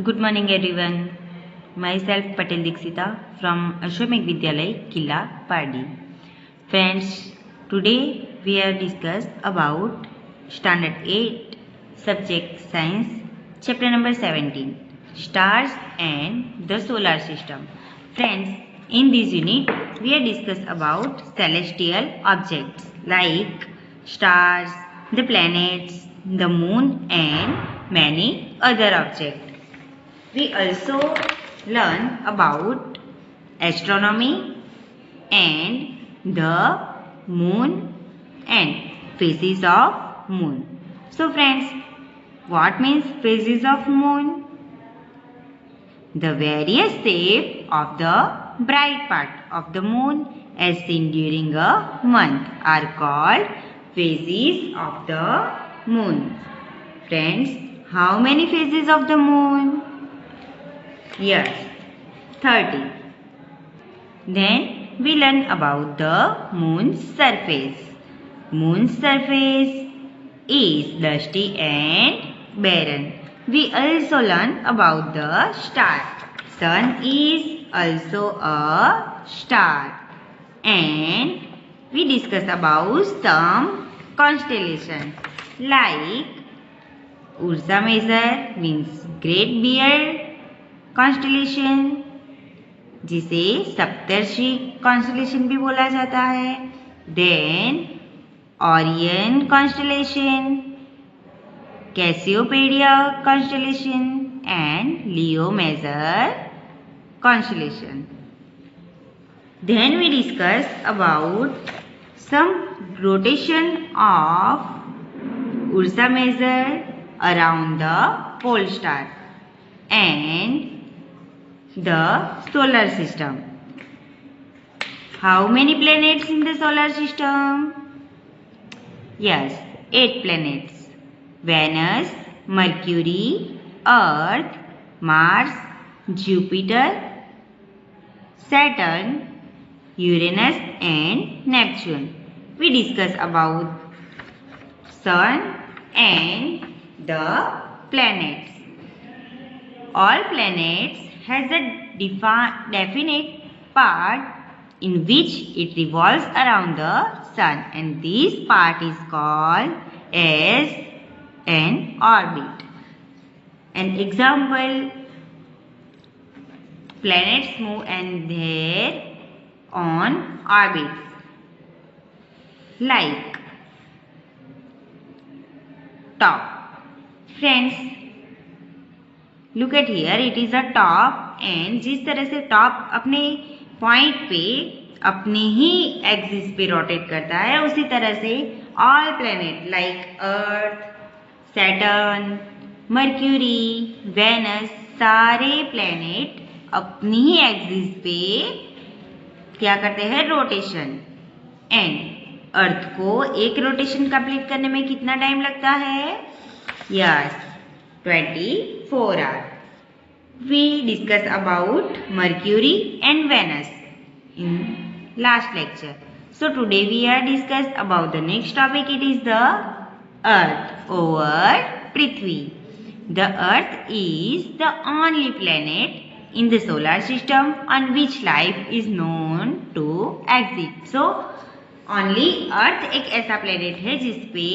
Good morning everyone. Myself Patel Dixita from Ashwamekh Vidyalay, Killa, Pardi. Friends, today we are discuss about Standard 8 Subject Science Chapter number 17 Stars and the Solar System. Friends, in this unit we are discuss about celestial objects like stars, the planets, the moon and many other objects. We also learn about astronomy and the moon and phases of moon. So friends, what means phases of moon? The various shape of the bright part of the moon as seen during a month are called phases of the moon. Friends, how many phases of the moon? Yes, 30. Then we learn about the moon's surface. Moon's surface is dusty and barren. We also learn about the star. Sun is also a star. And we discuss about some constellations like Ursa Major means Great Bear constellation, जिसे Saptarshi constellation भी बोला जाता है. Then Orion constellation, Cassiopeia constellation and Leo Major constellation. Then we discuss about some rotation of Ursa Major around the pole star and the solar system. How many planets in the solar system? Yes, 8 planets. Venus, Mercury, Earth, Mars, Jupiter, Saturn, Uranus and Neptune. We discuss about Sun and the planets. All planets has a definite part in which it revolves around the sun, and this part is called as an orbit. An example, planets move and they're on orbits like top. Friends, look at here, it is a top and जिस तरह से top अपने point पे अपने ही axis पे rotate करता है, उसी तरह से all planet like earth, Saturn, Mercury, Venus, सारे प्लेनेट अपनी ही एक्सिस पे क्या करते हैं, रोटेशन. एंड अर्थ को एक रोटेशन कंप्लीट करने में कितना टाइम लगता है? Yes, 24 hours. We discuss about Mercury and Venus in last lecture. So today we are discuss about the next topic. It is the Earth over Prithvi. The Earth is the only planet in the solar system on which life is known to exist. So only Earth एक ऐसा planet है जिसपे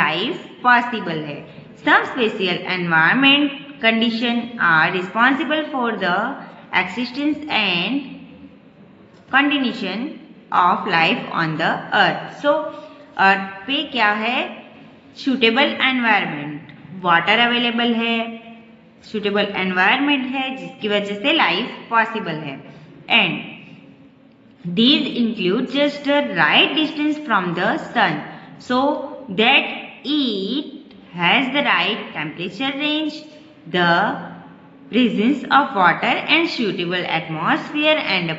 life possible है. Some special environment conditions are responsible for the existence and continuation of life on the earth. So, earth पे क्या है? Suitable environment, water available है, suitable environment है जिसकी वजह से life possible है. And these include just the right distance from the sun, so that it has the right temperature range, the presence of water and suitable atmosphere and a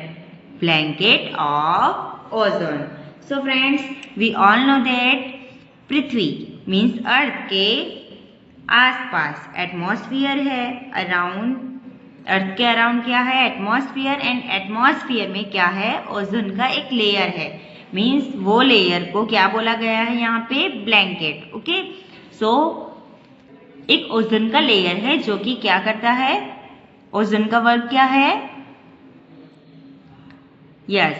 blanket of ozone. So friends, we all know that Prithvi means अर्थ के आसपास atmosphere है, around अर्थ के around क्या है? Atmosphere. And atmosphere में क्या है? Ozone का एक लेयर है. मीन्स वो लेयर को क्या बोला गया है यहाँ पे? ब्लैंकेट. ओके, सो एक ओजोन का लेयर है जो कि क्या करता है, ओजोन का वर्क क्या है, यस,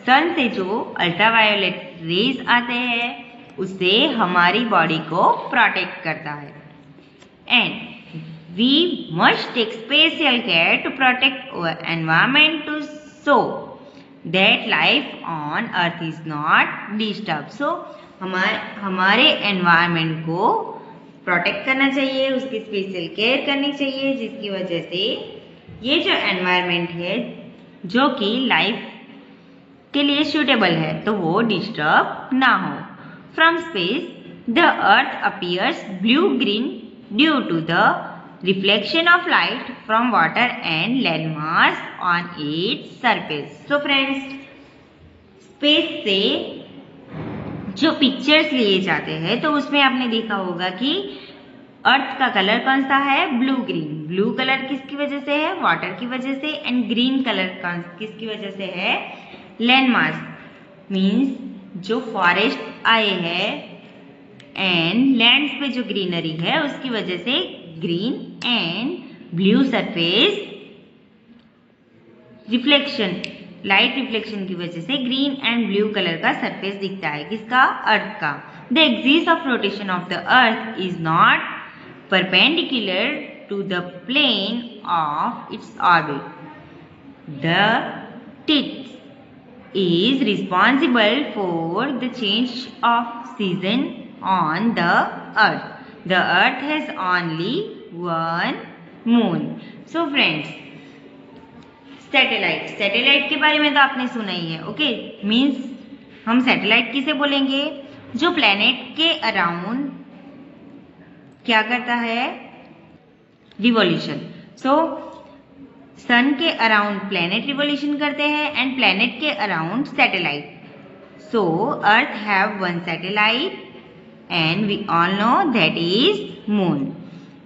सन से जो अल्ट्रावायोलेट रेज आते हैं उससे हमारी बॉडी को प्रोटेक्ट करता है। And we must take special care to protect our environment too so that life on earth is not disturb. So हमारे एनवायरमेंट को प्रोटेक्ट करना चाहिए, उसकी स्पेशल केयर करनी चाहिए, जिसकी वजह से ये जो एनवायरनमेंट है जो कि लाइफ के लिए सूटेबल है तो वो डिस्टर्ब ना हो। From space the earth appears blue green due to the reflection of light from water and land mass on its surface. So friends, space से जो पिक्चर्स लिए जाते हैं तो उसमें आपने देखा होगा कि अर्थ का कलर कौन सा है, ब्लू ग्रीन। ब्लू कलर किसकी वजह से है, वाटर की वजह से। एंड ग्रीन कलर किसकी वजह से है, लैंड मास मीन्स जो फॉरेस्ट आए हैं एंड लैंड्स पे जो ग्रीनरी है उसकी वजह से green and blue surface reflection, light reflection की वजह से ग्रीन एंड ब्लू कलर का सरफेस दिखता है, किसका, अर्थ का। The axis of rotation of the earth is not perpendicular to the plane of its orbit. The tilt is responsible for the change of season on the earth. The earth has only one moon. So friends, satellite के बारे में तो आपने सुना ही है, okay. Means हम satellite किसे बोलेंगे, जो प्लेनेट के अराउंड क्या करता है, रिवॉल्यूशन। सो सन के अराउंड प्लेनेट रिवॉल्यूशन करते हैं एंड प्लेनेट के around satellite. So earth have one satellite and we all know that is moon.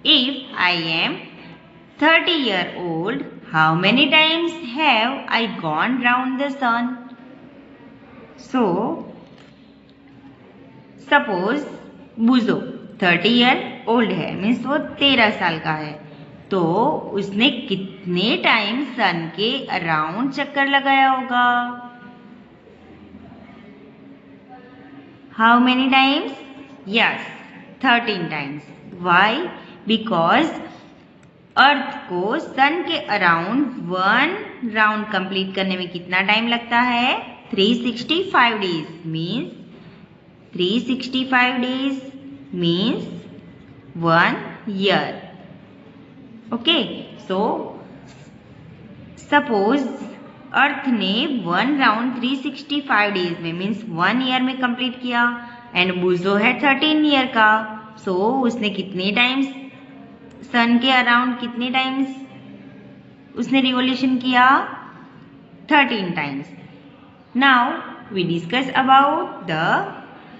If I am 30 years old, how many times have I gone round the sun? So suppose बुजो 30 year old है, means वो 13 साल का है, तो उसने कितने time सन के around चक्कर लगाया होगा, how many times, yes 13 times. Why, because earth को सन के अराउंड 1 राउंड कंप्लीट करने में कितना टाइम लगता है, 365 days. Means 365 days means 1 year। Okay, so suppose earth ने 1 राउंड 365 डेज में मीन्स 1 year में कंप्लीट किया एंड बुजो है 13 year का। सो उसने कितने टाइम्स सन के अराउंड कितने टाइम्स उसने रिवॉल्यूशन किया, 13 times. Now we discuss about the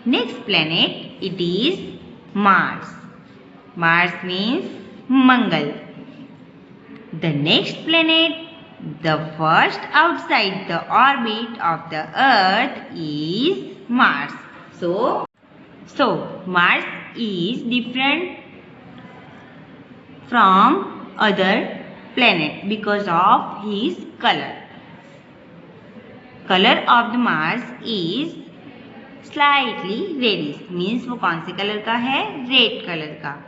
next planet, it is Mars. Mars means Mangal. The next planet, the first outside the orbit of the Earth is Mars. So Mars is different from other planet because of his color. Color of the Mars is slightly reddish. Means वो कौन से colour का है, red colour का।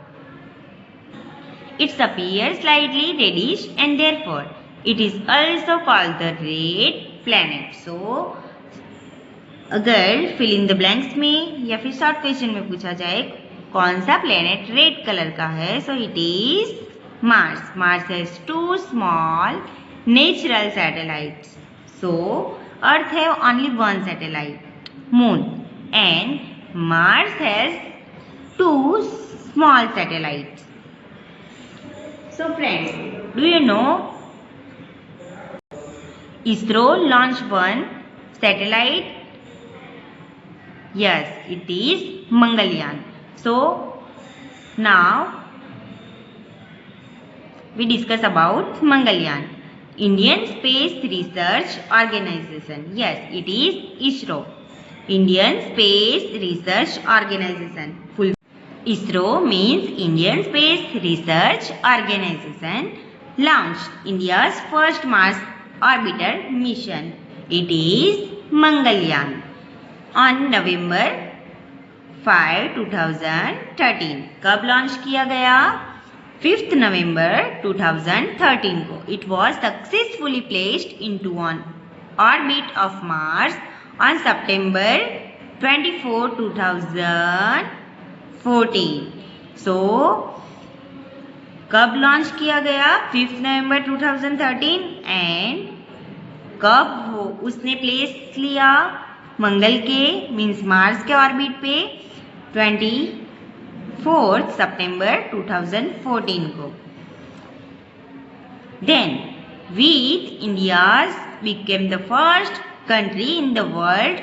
It appears slightly reddish and therefore it is also called the red planet. So अगर fill in the blanks में या फिर शॉर्ट क्वेश्चन में पूछा जाए कौन सा प्लेनेट रेड कलर का है, so it is Mars. Mars has 2 small natural satellites. So Earth have only 1 satellite, Moon, and Mars has 2 small satellites. So friends, do you know ISRO launched 1 satellite? Yes, it is Mangalyaan. So now we discuss about Mangalyaan. Indian Space Research Organization. Yes, it is ISRO. Indian Space Research Organization. Full. ISRO means Indian Space Research Organization launched India's first Mars orbiter mission. It is Mangalyaan on November 5, 2013. कब launch किया गया? 5th November 2013 को. It was successfully placed into an orbit of Mars on September 24, 2014. So, कब launch किया गया? 5th November 2013 and कब हो उसने प्लेस लिया? मंगल के मीन्स मार्स के ऑर्बिट पे 24 सितंबर 2014 को. Then, with India's became the first country in the world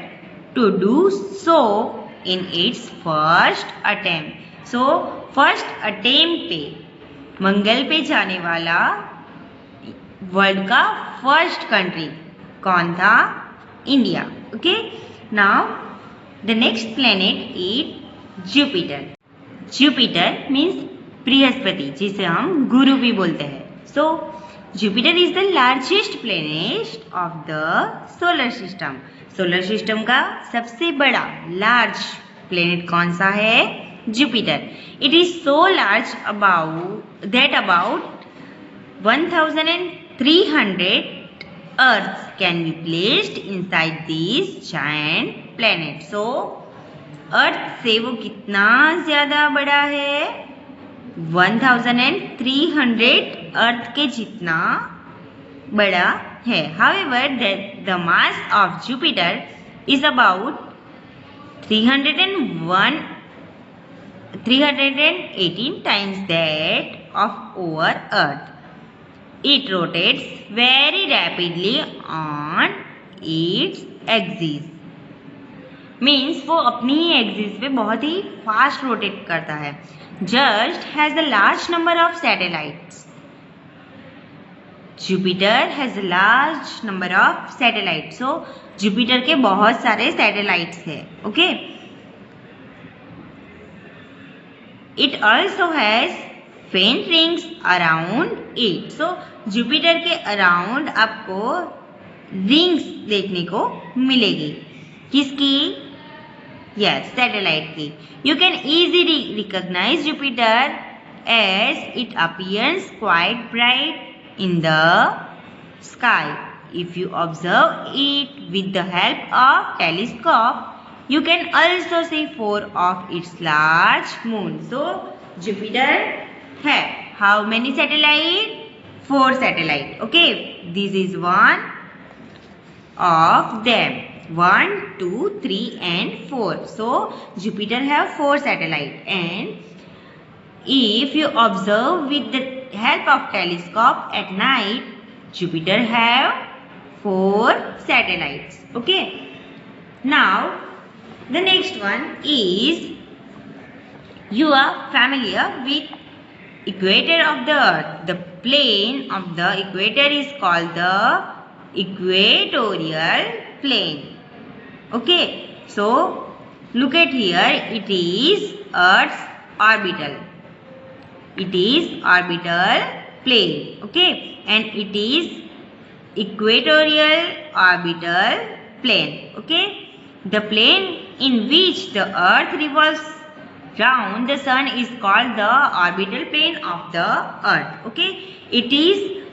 to do so in its first attempt. So, first attempt पे मंगल पे जाने वाला वर्ल्ड का फर्स्ट कंट्री कौन था? India. Okay, now the next planet is Jupiter. Jupiter means Brihaspati, जिसे हम गुरु भी बोलते हैं. So Jupiter is the largest planet of the solar system. Solar system का सबसे बड़ा लार्ज प्लेनेट कौन सा है? Jupiter. It is so large that about 1,300 Earths can be placed inside this giant planet. So, Earth से वो कितना ज़्यादा बड़ा है? 1,300 Earth के जितना बड़ा है. However, the mass of Jupiter is about 318 times that of our Earth. It rotates very rapidly on its axis. Means वो अपनी ही एक्सिस पे बहुत ही फास्ट रोटेट करता है. Just has a large number of satellites. Jupiter has a large number of satellites. So Jupiter के बहुत सारे satellites हैं. Okay. It also has faint rings around it. So, Jupiter के अराउंड आपको रिंग्स देखने को मिलेगी. किसकी? यस, सैटेलाइट की. You can easily recognize Jupiter as it appears quite bright in the sky. If you observe it with the help of telescope, you can also see 4 of its large moons. So, Jupiter have how many satellites? 4 satellites. Okay, this is one of them. 1, 2, 3 and 4. So, Jupiter have 4 satellites. And if you observe with the help of telescope at night, Jupiter have 4 satellites. Okay. Now, the next one is, you are familiar with equator of the earth. The plane of the equator is called the equatorial plane. Okay, so look at here, it is earth's orbital. It is orbital plane. Okay, and it is equatorial orbital plane. Okay, the plane in which the earth revolves round the sun is called the orbital plane of the earth. Okay, it is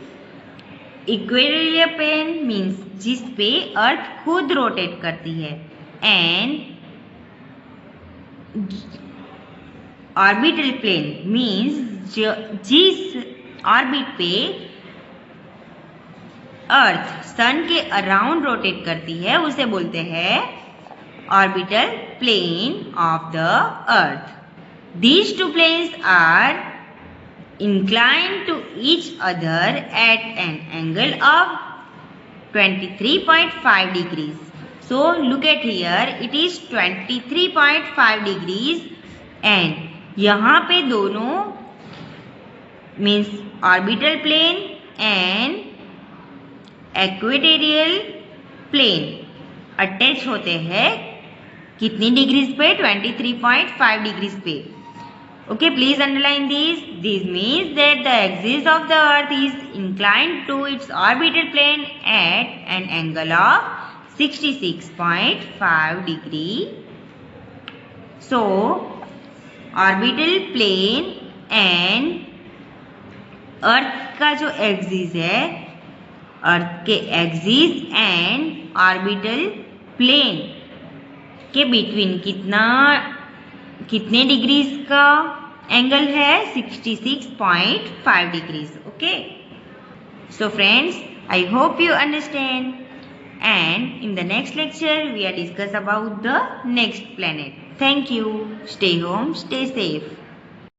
equatorial plane means जिस पे अर्थ खुद rotate करती है, and orbital plane means जिस orbit पे अर्थ सन के around rotate करती है उसे बोलते हैं orbital plane of the earth. These two planes are inclined to each other at an angle of 23.5 degrees. So look at here, it is 23.5 degrees and यहाँ पे दोनों means orbital plane and equatorial plane attach होते हैं कितनी degrees पे? 23.5 degrees पे. Okay, please underline these. This means that the axis of the earth is inclined to its orbital plane at an angle of 66.5 degree. So, orbital plane and अर्थ का जो axis है, अर्थ के axis and orbital plane के between कितने degrees का angle है? 66.5 degrees. Okay, so friends, I hope you understand, and in the next lecture we are discuss about the next planet. Thank you. Stay home, stay safe.